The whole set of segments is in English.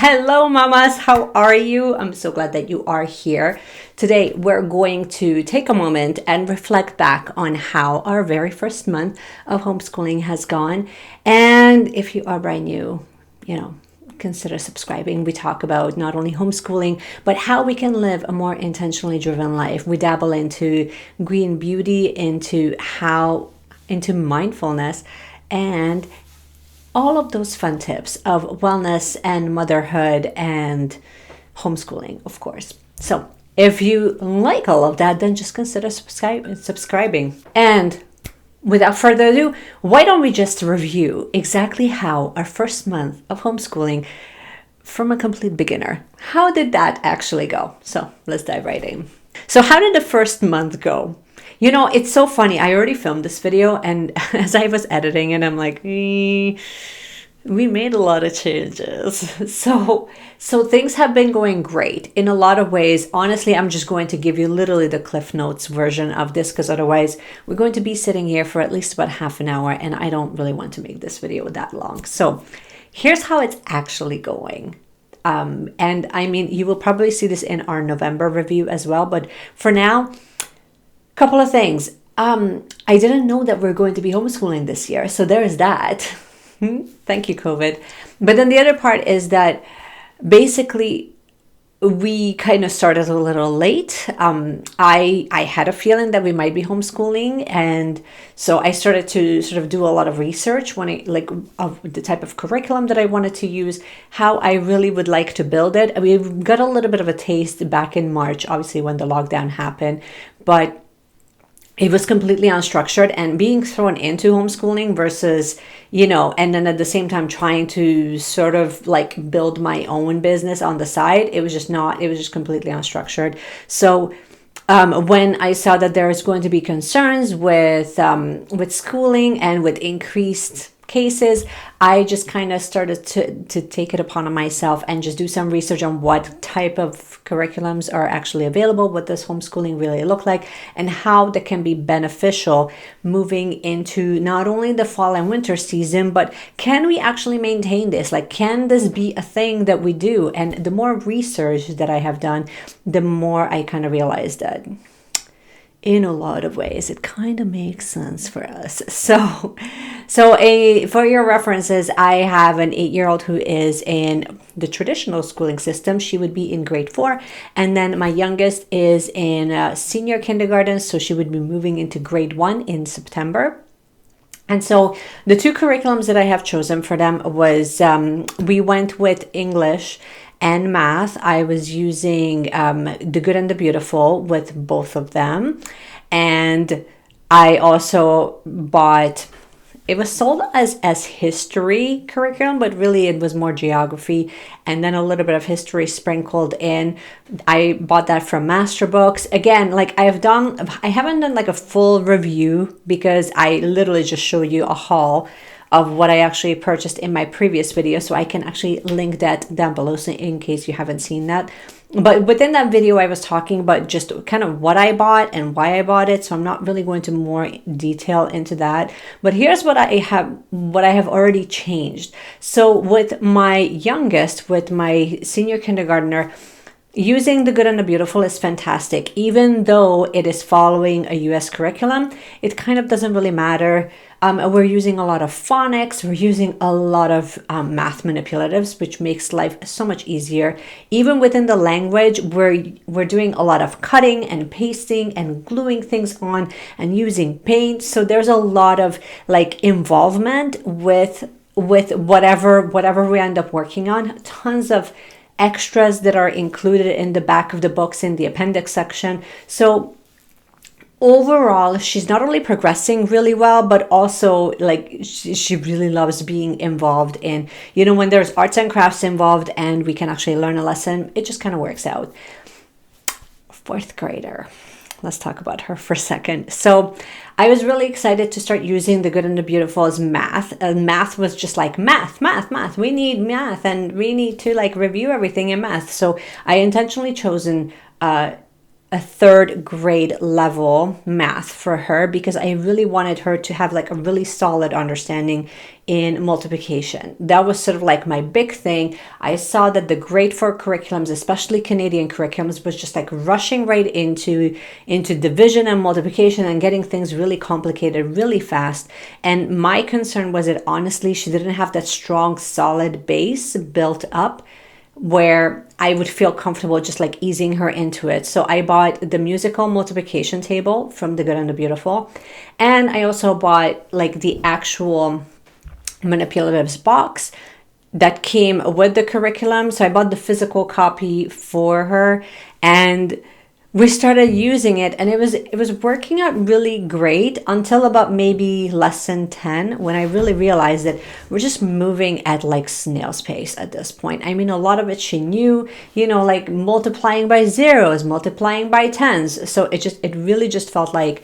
Hello, mamas. How are you? I'm so glad that you are here. Today, we're going to take a moment and reflect back on how our very first month of homeschooling has gone. And if you are brand new, consider subscribing. We talk about not only homeschooling, but how we can live a more intentionally driven life. We dabble into green beauty, into mindfulness, and all of those fun tips of wellness and motherhood and homeschooling, of course. So if you like all of that, then just consider subscribing. And without further ado, why don't we just review exactly how our first month of homeschooling from a complete beginner, how did that actually go? So let's dive right in. So how did the first month go? It's so funny. I already filmed this video, and as I was editing it, I'm like, we made a lot of changes. So things have been going great in a lot of ways. Honestly, I'm just going to give you literally the Cliff Notes version of this, because otherwise we're going to be sitting here for at least about half an hour, and I don't really want to make this video that long. So here's how it's actually going. And I mean, you will probably see this in our November review as well. But for now, couple of things. I didn't know that we're going to be homeschooling this year. So there's that. Thank you, COVID. But then the other part is that basically we kind of started a little late. I had a feeling that we might be homeschooling. And so I started to sort of do a lot of research of the type of curriculum that I wanted to use, how I really would like to build it. We got a little bit of a taste back in March, obviously when the lockdown happened, but it was completely unstructured, and being thrown into homeschooling versus, and then at the same time trying to sort of like build my own business on the side, it was just completely unstructured. So when I saw that there was going to be concerns with schooling and with increased cases, I just kind of started to take it upon myself and just do some research on what type of curriculums are actually available, what does homeschooling really look like, and how that can be beneficial moving into not only the fall and winter season, but can we actually maintain this? Like, can this be a thing that we do? And the more research that I have done, the more I kind of realized that in a lot of ways, it kind of makes sense for us. So for your references, I have an 8-year-old who is in the traditional schooling system. She would be in grade 4. And then my youngest is in senior kindergarten. So she would be moving into grade 1 in September. And so the two curriculums that I have chosen for them was, we went with English and math. I was using The Good and the Beautiful with both of them. And I also bought, it was sold as history curriculum, but really it was more geography and then a little bit of history sprinkled in. I bought that from Master Books. Again, like I haven't done like a full review because I literally just showed you a haul of what I actually purchased in my previous video. So I can actually link that down below so in case you haven't seen that. But within that video, I was talking about just kind of what I bought and why I bought it. So I'm not really going into more detail into that. But here's what I have already changed. So with my youngest, with my senior kindergartner, using The Good and the Beautiful is fantastic. Even though it is following a US curriculum, it kind of doesn't really matter. We're using a lot of phonics. We're using a lot of math manipulatives, which makes life so much easier. Even within the language, we're doing a lot of cutting and pasting and gluing things on and using paint. So there's a lot of like involvement with whatever we end up working on. Tons of extras that are included in the back of the books in the appendix section. So overall, she's not only progressing really well, but also like she really loves being involved in, when there's arts and crafts involved and we can actually learn a lesson, it just kind of works out. 4th grader. Let's talk about her for a second. So I was really excited to start using The Good and the Beautiful as math. Math was just like math. We need math and we need to like review everything in math. So I intentionally chosen a third grade level math for her because I really wanted her to have like a really solid understanding in multiplication. That was sort of like my big thing. I saw that the grade 4 curriculums, especially Canadian curriculums, was just like rushing right into division and multiplication and getting things really complicated really fast. And my concern was that honestly, she didn't have that strong, solid base built up where I would feel comfortable just like easing her into it. So I bought the musical multiplication table from The Good and the Beautiful. And I also bought like the actual manipulatives box that came with the curriculum. So I bought the physical copy for her and we started using it, and it was working out really great until about maybe lesson 10 when I really realized that we're just moving at like snail's pace at this point. I mean, a lot of it she knew, like multiplying by zeros, multiplying by tens. So it really just felt like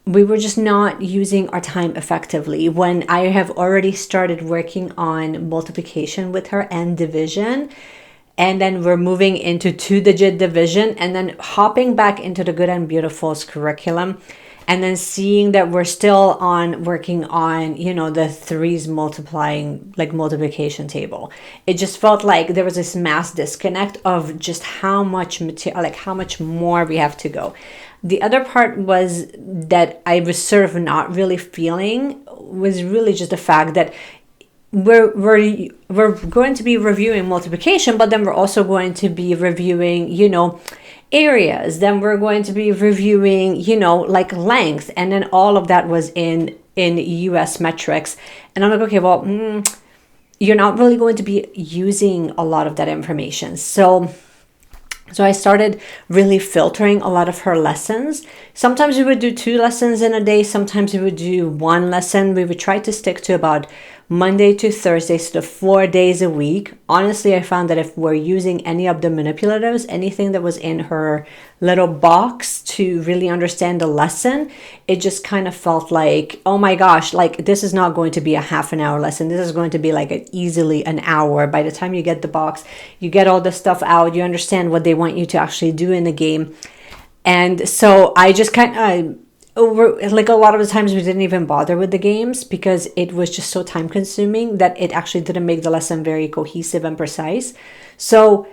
we were just not using our time effectively when I have already started working on multiplication with her and division. And then we're moving into 2-digit division and then hopping back into the Good and Beautiful's curriculum and then seeing that we're still working on, the threes multiplying, like multiplication table. It just felt like there was this mass disconnect of just how much material, like how much more we have to go. The other part was that I was sort of not really feeling was really just the fact that we're going to be reviewing multiplication, but then we're also going to be reviewing, areas. Then we're going to be reviewing, like length. And then all of that was in US metrics. And I'm like, okay, well, you're not really going to be using a lot of that information. So I started really filtering a lot of her lessons. Sometimes we would do 2 lessons in a day. Sometimes we would do 1 lesson. We would try to stick to about Monday to Thursday, so the 4 days a week. Honestly, I found that if we're using any of the manipulatives, anything that was in her little box to really understand the lesson, it just kind of felt like, oh my gosh, like this is not going to be a half an hour lesson. This is going to be like easily an hour. By the time you get the box, you get all the stuff out, you understand what they want you to actually do in the game. And so I just kind of, like a lot of the times we didn't even bother with the games because it was just so time consuming that it actually didn't make the lesson very cohesive and precise. So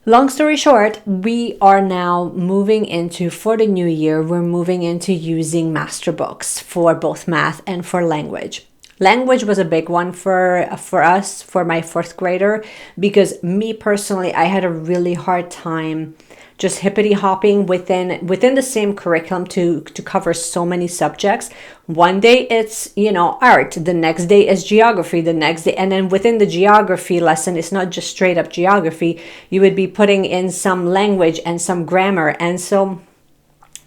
long story short, we are now moving into, for the new year, we're moving into using master books for both math and for language. Language was a big one for us, for my 4th grader, because me personally, I had a really hard time just hippity hopping within the same curriculum to cover so many subjects. One day it's, art, the next day is geography, the next day, and then within the geography lesson, it's not just straight up geography. You would be putting in some language and some grammar. And so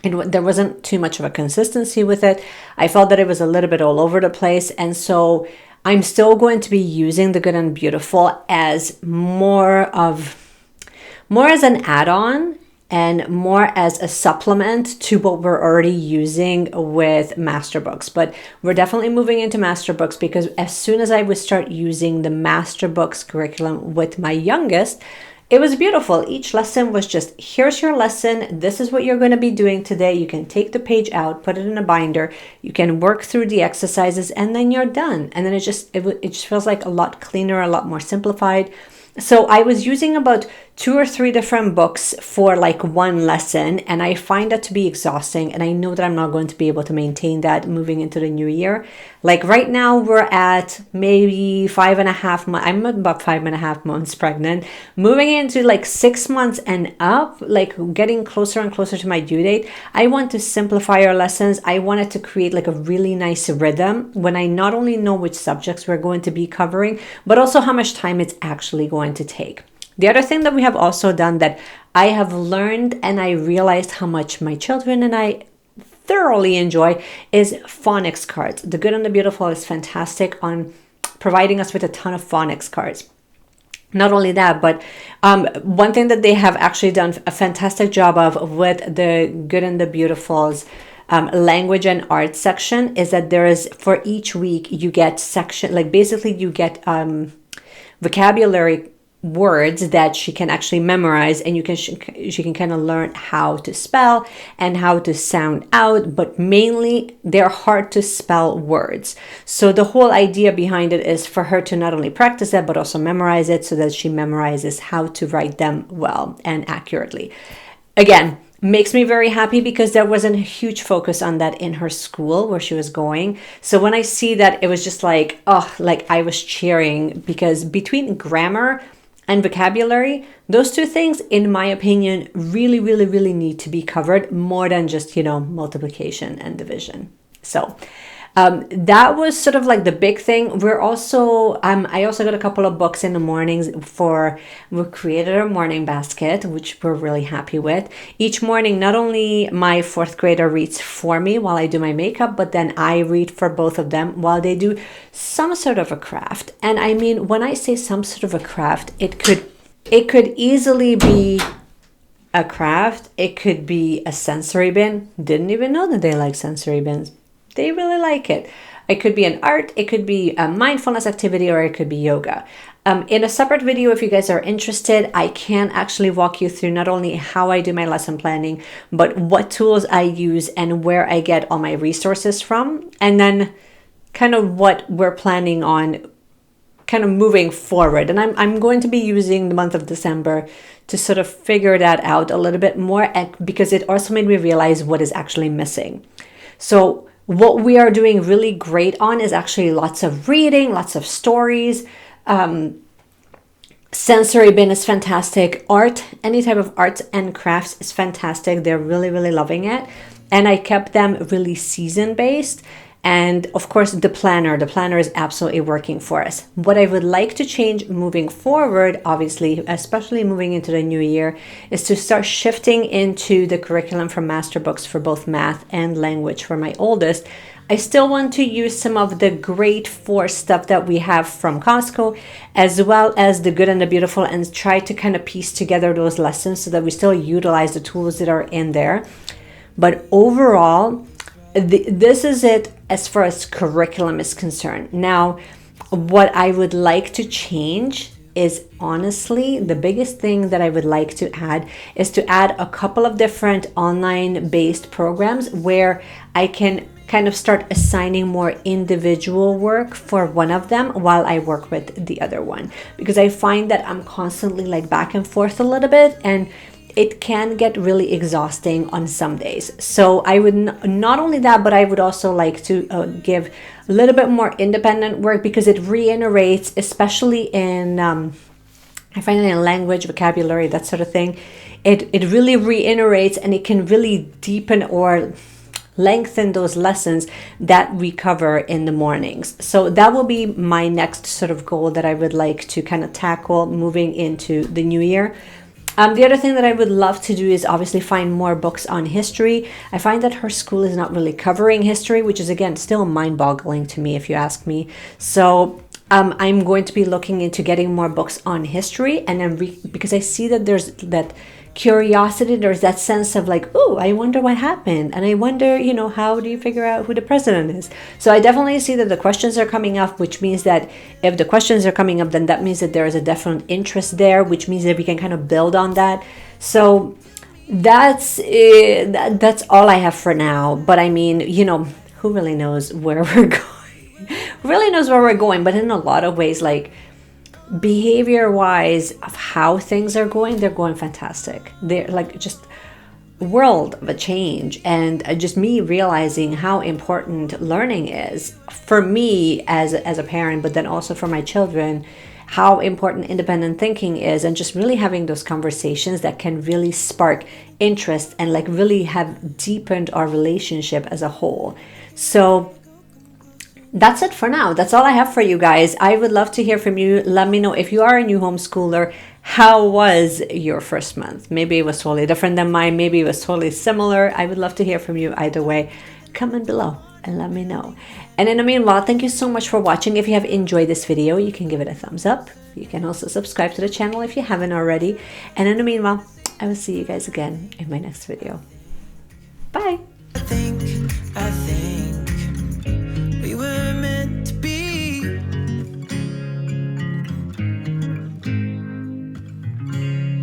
there wasn't too much of a consistency with it. I felt that it was a little bit all over the place. And so I'm still going to be using the Good and Beautiful as more as an add-on and more as a supplement to what we're already using with master books. But we're definitely moving into master books because as soon as I would start using the master books curriculum with my youngest, it was beautiful. Each lesson was just, here's your lesson. This is what you're going to be doing today. You can take the page out, put it in a binder. You can work through the exercises and then you're done. And then it just feels like a lot cleaner, a lot more simplified. So I was using about 2 or 3 different books for like one lesson, and I find that to be exhausting, and I know that I'm not going to be able to maintain that moving into the new year. Like right now we're at maybe 5.5 months. I'm about 5.5 months pregnant, moving into like 6 months and up, like getting closer and closer to my due date. I want to simplify our lessons. I wanted to create like a really nice rhythm when I not only know which subjects we're going to be covering, but also how much time it's actually going to take. The other thing that we have also done that I have learned and I realized how much my children and I thoroughly enjoy is Phonics Cards. The Good and the Beautiful is fantastic on providing us with a ton of Phonics cards. Not only that, but one thing that they have actually done a fantastic job of with the Good and the Beautiful's language and art section is that there is, for each week, you get section, like basically you get vocabulary words that she can actually memorize, and she can kind of learn how to spell and how to sound out, but mainly they're hard to spell words. So the whole idea behind it is for her to not only practice that but also memorize it, so that she memorizes how to write them well and accurately. Again, makes me very happy because there wasn't a huge focus on that in her school where she was going. So when I see that, it was just like, oh, like I was cheering, because between grammar and vocabulary, those two things, in my opinion, really, really, really need to be covered more than just, multiplication and division. So that was sort of like the big thing. We're also, I also got a couple of books in the mornings we created a morning basket, which we're really happy with. Each morning, not only my fourth grader reads for me while I do my makeup, but then I read for both of them while they do some sort of a craft. And I mean, when I say some sort of a craft, it could easily be a craft. It could be a sensory bin. Didn't even know that they like sensory bins. They really like it. It could be an art, it could be a mindfulness activity, or it could be yoga. In a separate video, if you guys are interested, I can actually walk you through not only how I do my lesson planning, but what tools I use and where I get all my resources from, and then kind of what we're planning on kind of moving forward. And I'm going to be using the month of December to sort of figure that out a little bit more, because it also made me realize what is actually missing. So what we are doing really great on is actually lots of reading, lots of stories. Sensory bin is fantastic. Art, any type of arts and crafts is fantastic. They're really, really loving it. And I kept them really season based. And of course, the planner is absolutely working for us. What I would like to change moving forward, obviously, especially moving into the new year, is to start shifting into the curriculum for master books for both math and language for my oldest. I still want to use some of the grade 4 stuff that we have from Costco, as well as the good and the beautiful, and try to kind of piece together those lessons so that we still utilize the tools that are in there. But overall, this is it as far as curriculum is concerned. Now, what I would like to change is, honestly, the biggest thing that I would like to add is to add a couple of different online based programs where I can kind of start assigning more individual work for one of them while I work with the other one, because I find that I'm constantly like back and forth a little bit, and it can get really exhausting on some days. So I would not only that, but I would also like to give a little bit more independent work, because it reiterates, especially in, I find it in language, vocabulary, that sort of thing. It really reiterates, and it can really deepen or lengthen those lessons that we cover in the mornings. So that will be my next sort of goal that I would like to kind of tackle moving into the new year. The other thing that I would love to do is obviously find more books on history. I find that her school is not really covering history, which is, again, still mind-boggling to me if you ask me. So I'm going to be looking into getting more books on history, and then because I see that there's that curiosity, there's that sense of like, oh, I wonder what happened, and I wonder, how do you figure out who the president is? So I definitely see that the questions are coming up, which means that if the questions are coming up, then that means that there is a definite interest there, which means that we can kind of build on that. So that's all I have for now. But I mean, who really knows where we're going? Who really knows where we're going? But in a lot of ways, like, behavior wise of how things are going, they're going fantastic. They're like just world of a change, and just me realizing how important learning is for me as a parent, but then also for my children, how important independent thinking is, and just really having those conversations that can really spark interest and like really have deepened our relationship as a whole. So that's it for now. That's all I have for you guys. I would love to hear from you. Let me know if you are a new homeschooler, how was your first month? Maybe it was totally different than mine. Maybe it was totally similar. I would love to hear from you either way. Comment below and let me know. And in the meanwhile, thank you so much for watching. If you have enjoyed this video, you can give it a thumbs up. You can also subscribe to the channel if you haven't already. And in the meanwhile, I will see you guys again in my next video. Bye.